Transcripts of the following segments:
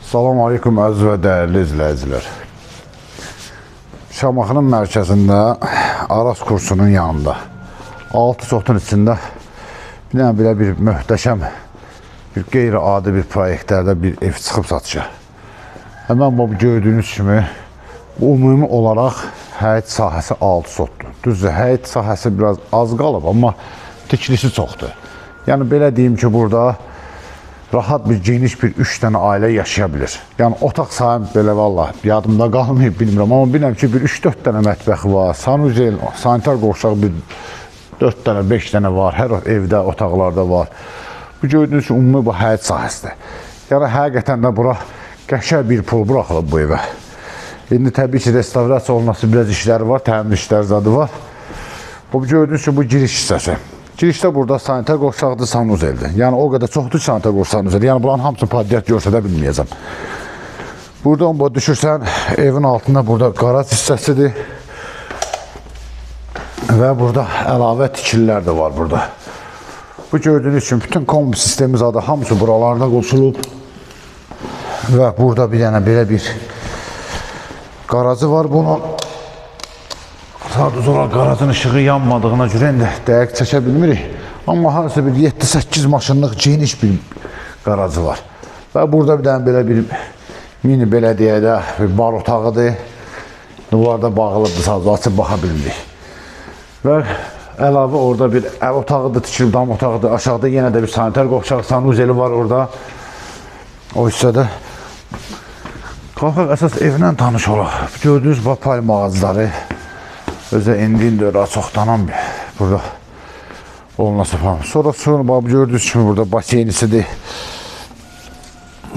Salam aleykum əziz və dəyərli izləyicilər. Şamaxının mərkəzində Aras kursunun yanında 6 sotun içində belə bir möhtəşəm, bir qeyri-adi bir proyektlərdə bir ev çıxıb satışa. Həmən bu gördüyünüz kimi ümumi olaraq həyət sahəsi 6 sotdur. Düzdür, həyət sahəsi biraz az qalıb, amma tikilisi çoxdur. Yəni belə deyim ki, burada rahat bir geniş bir 3 dənə ailə yaşaya bilir. Yəni otaq sahəm belə vallahi yadımda qalmayıb bilmirəm, amma bilirəm ki, bir 3-4 dənə mətbəxi var, sanuzel, sanitar qovşağı bir 4 dənə, 5 dənə var, hər evdə, otaqlarda var. Bu gördüyünüz ki, ümumi bu həyət sahəsidir. Yəni həqiqətən də bura qəşəng bir pul buraxılıb bu evə. İndi təbii ki, restavrasiya olması biraz işləri var, təmin işləri zadı var. Bu gördüyünüz ki, bu giriş hissəsi. Girişdə burada sanitar qovşaqdır, sanuzeldir. Yəni o qədər çoxdur ki, sanitar qovşaqdır. Yəni bunların hamısını padiyat görsədə bilməyəcəm. Buradan bu düşürsən, evin altında burada qaraj hissəsidir. Və burada əlavə tikililər də var burada. Bu gördüyünüz üçün bütün kombi sistemi zadı hamısı buralarda qoşulub. Və burada bir dənə belə bir qarajı var bunun. Sadəcə olaraq qarajın ışığı yanmadığına görə indi dəqiq çəkə bilmirik. Amma harasa bir 7-8 maşınlıq geniş bir qarajı var. Və burada bir dənə belə bir mini belediyədə bir bar otağıdır. Duvarda bağlıdır, sadəcə açıb baxa bilmirik. Və əlavə orada bir əv otağıdır, tikilib dam otağıdır. Aşağıda yenə də bir sanitar qovşağı, sanuzeli var orada. O hissədə. Qalxaq əsas evlə tanış olaq. Gördüyünüz bu palm ağacları. Özə indi öyle çoxdanan bir burada olması falan. Sonra gördüğünüz kimi burada baseynisidir.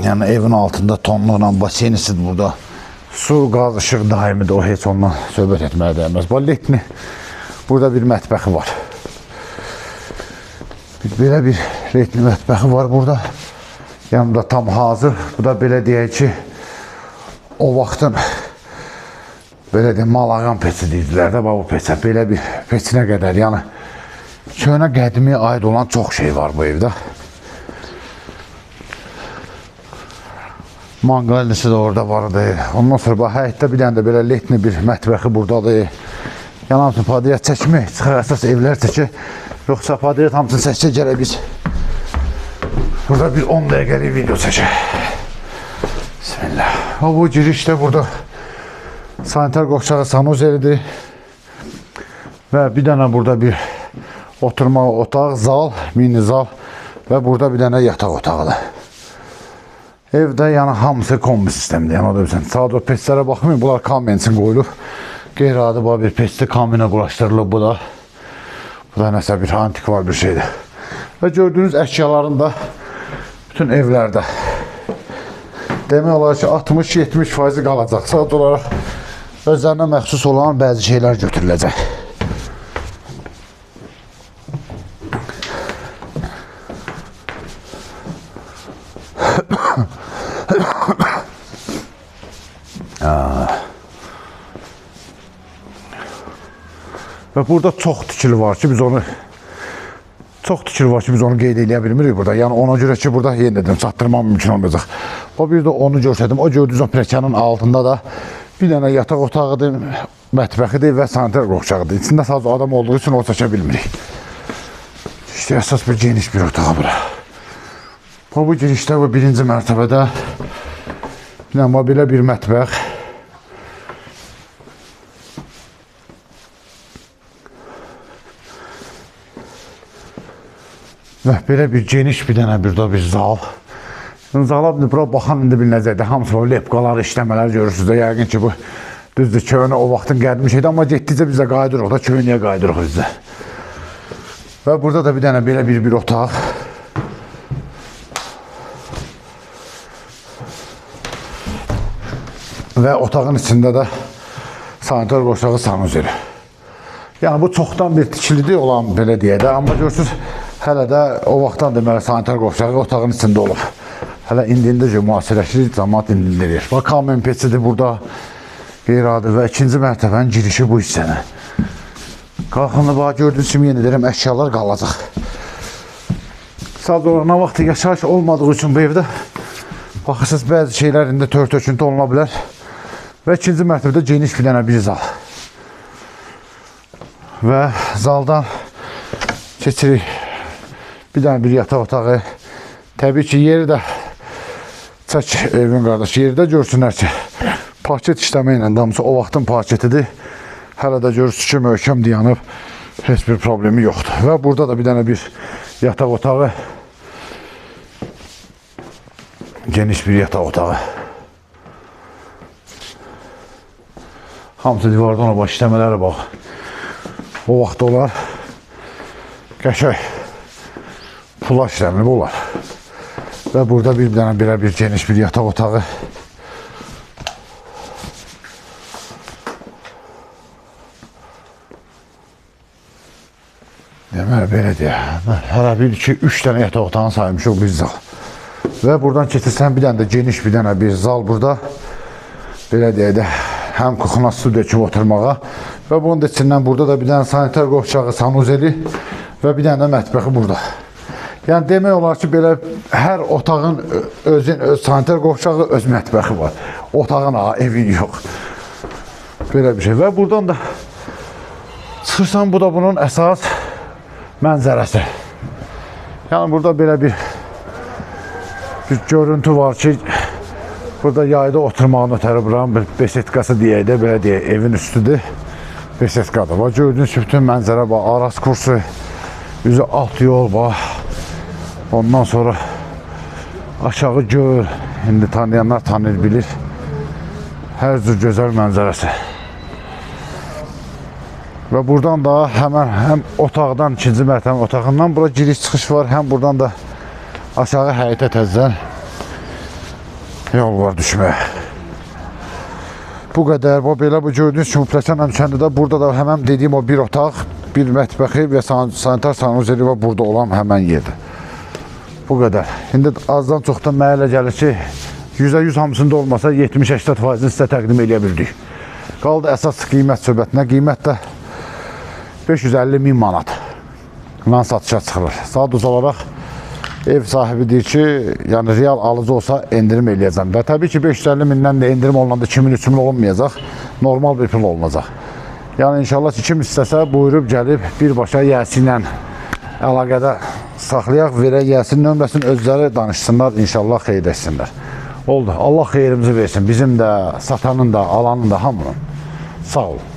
Yani evin altında tonlarla baseynisidir burada. Su, qaz, işıq daimidir. O heç ondan söhbət etməyə dəyməz. Balletni. Burada bir mətbəxi var. Belə bir letni mətbəxi var burada. Yanımda tam hazır. Bu da belə deyək ki, o vaxtın belə deyim, malağan peçi deyirdilər də, bu peçə, belə bir peçinə qədər, yəni köhnə qədimiyə aid olan çox şey var bu evdə. Manqalisi də orada vardı. Ondan sonra həyətdə bir dənə də belə letni bir mətbəxi buradadır. Yəni hamısını padiyat çəkmək, çıxar əsas evlər çəkir. Yoxsa padiyat hamısını çəkir, gələk biz burada bir 10 dəqiqəlik video çəkir. Bismillah. Bu girişdə burada sanitar qovşağı sanuzelidir. Və bir dənə burada bir oturma otaq, zal, mini zal və burada bir dənə yataq otağıdır. Evdə yəni hamısı kombi sistemidir. Yəni o da bilsən, sadəcə peçlərə baxmayın, bunlar kamen üçün qoyulub. Qeyri-adi bir peçli kamenə quraşdırılıb bu da. Bu da nəsə bir antik var bir şeydir. Və gördüyünüz əşyaların da bütün evlərdə demək olar ki 60-70% qalacaq. Sadəcə olaraq özlərinə məxsus olan bəzi şeylər götürüləcək. Və burada çox tikili var ki, biz onu qeyd edə bilmirik burada. Yəni ona görə ki, burada yenə dedim, çatdırmam mümkün olmayacaq. Bir də onu görsədim, o gördüyünüz o prekanın altında da bir dənə yataq otağıdır, mətbəxidir və sanitar qovşağıdır. İçində sadəcə adam olduğu üçün o çəkə bilmirik. İşte əsas bir geniş bir otağı bura. Bu girişdə bu birinci mərtəbədə belə bir mətbəx. Və belə bir geniş bir dənə bir zal. Zala bura baxan indi bilinəcəkdir. Hamısı lepqalar, işləmələr görürsünüz də. Yəqin ki, bu düzdür, köhnə o vaxtın qədimi şeydir. Amma getdikcə biz də qayıdırıq da, köhnəyə qayıdırıq bizdə. Və burada da bir dənə belə bir otaq. Və otağın içində də sanitar qovşağı sanuzeli. Yəni bu çoxdan bir tikilidir olan belə deyə də. Amma görürsünüz, hələ də o vaxtdan deməli sanitar qovşağı otağın içində olub. Hələ indində müasirləşir, cəmaat indilir. Bax, kamen peçidir burada. Qeyri-adi və ikinci mərtəbənin girişi bu hissənə. Qalxanda bax, gördüyünüz kimi yenə deyirəm, əşyalar qalacaq. Sadəcə olaraq nə vaxt yaşayış olmadığı üçün bu evdə baxırsınız bəzi şeylərində tör-töküntü oluna bilər. Və ikinci mərtəbədə geniş bir dənə bir zal. Və zaldan keçirik bir dənə bir yataq otağı. Təbii ki, yeri də çək evin qardaşı, yeri də görsünlər ki, parket işləmə ilə damısı o vaxtın parketidir. Hələ də görürsünüz ki, möhkəm dayanıb, heç bir problemi yoxdur. Və burada da bir dənə bir yataq otağı, geniş bir yataq otağı. Hamısı divardan o baş işləmələri bax. O vaxt olar, qəşəng pula işləmli olar. Və burada bir dənə belə bir geniş bir yataq otağı. Deməli, belə deyək. Hələ bir, iki, üç dənə yataq otağını saymışıq bir zal. Və buradan keçirsən bir dənə də geniş bir dənə bir zal burada. Belə deyək də, həm kuxuna studiya kimi oturmağa. Və bunun da içindən burada da bir dənə sanitar qovşağı, sanuzeli və bir dənə də mətbəxi burada. Yəni, demək olar ki, belə hər otağın öz sanitar qovşağı, öz mətbəxi var. Otağın, evin yox. Belə bir şey. Və buradan da çıxırsan, bu da bunun əsas mənzərəsi. Yəni, burada belə bir görüntü var ki, burada yayda oturmağın ötəri buranın bir besetkası deyək də, belə deyək, evin üstüdür. Besetkadır. Gördüyünüz ki, bütün mənzərə var. Aras kursu, üzü alt yol var. Ondan sonra aşağı göl. İndi tanıyanlar tanır, bilir. Hər cür gözəl mənzərəsi. Və buradan da həm otaqdan, ikinci mərtəbə otağından bura giriş çıxış var. Həm buradan da aşağı həyətə təzdən yol var düşməyə. Bu qədər. Belə bu gördüyünüz kimi pləkanla düşəndə də burada da həmən dediyim o bir otaq, bir mətbəxi və sanitar sanuzeli var burada olan həmən yerdə. Bu qədər. İndi azdan çoxdan mənə elə gəlir ki, %100 hamısında olmasa 70-80%-ni sizə təqdim edə bildik. Qaldı əsas qiymət söhbətinə. Qiymət də 550.000 manat satışa çıxılır. Sadəcə olaraq ev sahibi deyir ki, yəni real alıcı olsa endirim eləyəcəm. Və təbii ki, 550.000-dən də endirim olunanda 2000-3000 olunmayacaq, normal bir pul olunacaq. Yəni inşallah ki, kim istəsə buyurub gəlib birbaşa yəsi ilə əlaqədə saxlayaq, verək yəsinin nömrəsini özləri danışsınlar, inşallah xeyir etsinlər. Oldu. Allah xeyrimizi versin. Bizim də, satanın da, alanın da, hamının. Sağ olun.